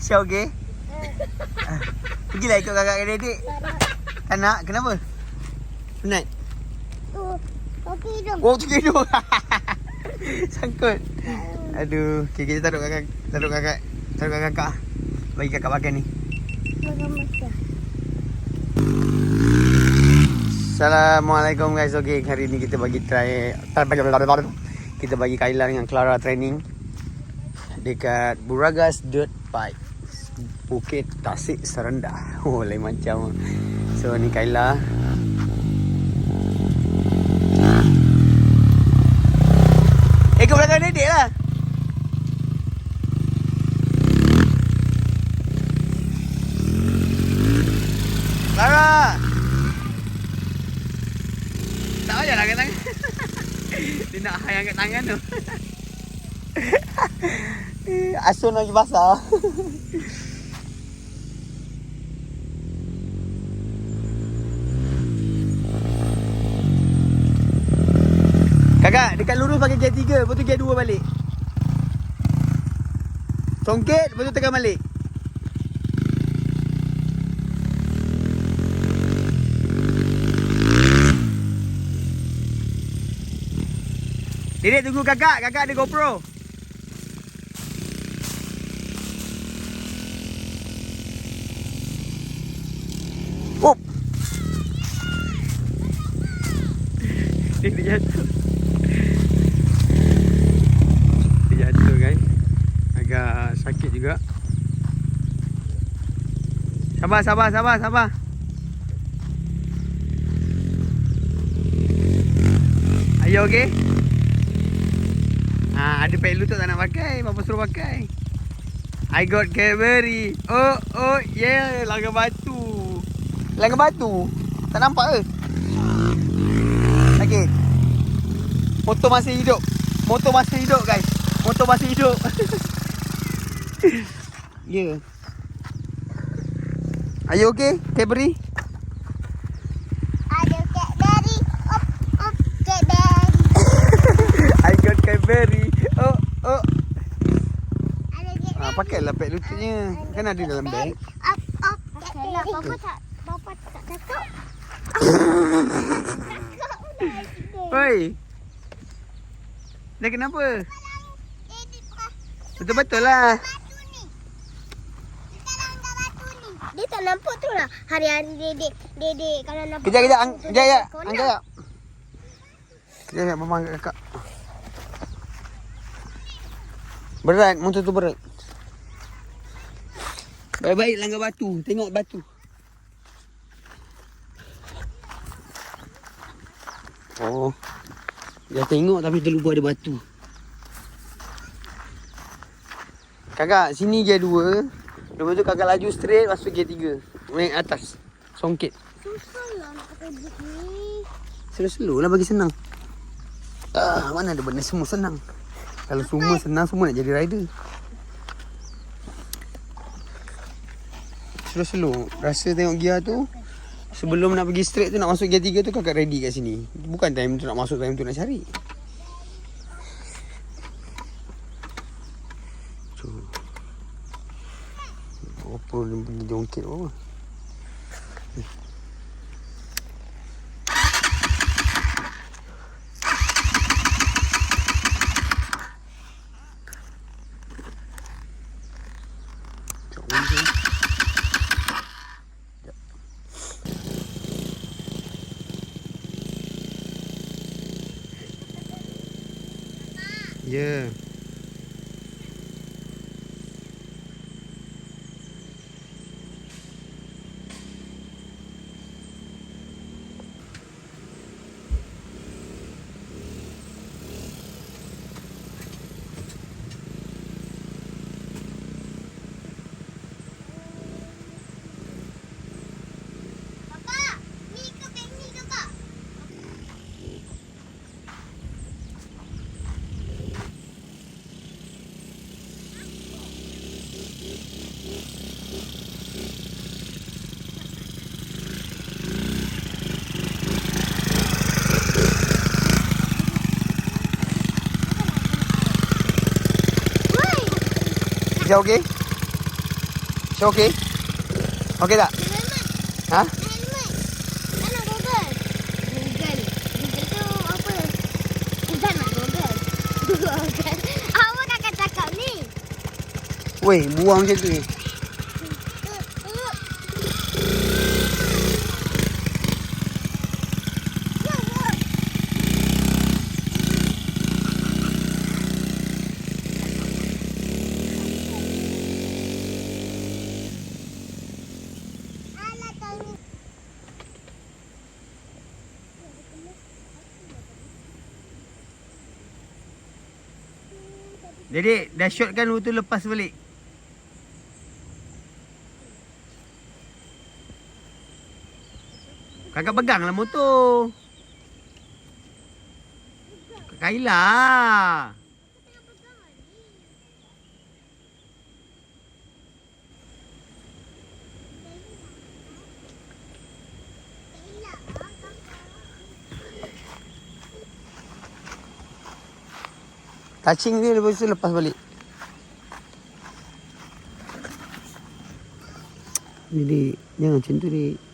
Syah okey? Pergilah ikut kakak dengan adik. Tak nak? Kenapa? Penat? Okey hidung. Oh, tu hidung. Sangkut. Aduh. Okay, kita taruh kakak. Taruh kakak. Bagi kakak makan ni. Assalamualaikum guys. Okay, hari ni kita bagi try. Kita bagi Kayla dengan Clara training dekat Buragas Dirt Bike, Bukit Tasik Serendah. Oh, lain macam. So ni Kayla. Ikut belakang dedek lah. Clara. Tak payahlah angkat tangan. Dia nak high angkat tangan tu. Asun lagi basah. Kakak, dekat lurus pakai gear 3, lepas tu gear 2 balik. Songket, lepas tu tekan balik. Dedek tunggu kakak ada GoPro. Oh. Dedek jatuh. Dia jatuh guys. Agak sakit juga. Sabar. Ayo okey? Ada pack lutut tak nak pakai. Bapa suruh pakai. I got Cadbury. Oh, yeah. Langgar batu. Tak nampak ke? Sakit. Motor masih hidup guys. Motor masih hidup. Ya. Are you okay, Cadbury? Ada Cadbury. Cadbury. I got Cadbury. Oh. Ada Cadbury. Pakailah pack lututnya. Kan ada dalam beg. Cadbury. Bapa tak takut. Oi. Dia kenapa? Betul-betul lah. Dia tak nampak tu lah. Hari-hari dedek kalau nampak. Kejap. Angkat. Kejap, mama angkat kakak. Berat, motor tu berat. Baik-baik langgar batu. Tengok batu. Oh. Dia tengok tapi terlupa ada batu. Kakak, sini gear 2. Lepas tu kakak laju straight masuk gear 3. Naik atas. Songket. Susah lah nak pakai beg ni. Slow-slow lah bagi senang. Mana ada benda semua senang. Kalau semua senang, semua nak jadi rider. Slow-slow. Rasa tengok gear tu. Sebelum nak pergi straight tu, nak masuk gear 3 tu, kakak ready kat sini. Bukan time tu nak masuk, time tu nak cari. Apa dia pergi jongkit apa? Ya. Is that okay? So, okay? Okay tak? Helmet. Ha? Helmet. Mana Google? Google. Google tu apa? Bukan nak Google. Google. Awak kakak cakap ni. Weh, buang macam tu ni. Jadi dah shot kan tu lepas balik. Kakak pegang lah motor. Kaila. Touching dia lepas tu lepas balik. Jadi jangan macam tu, Dik.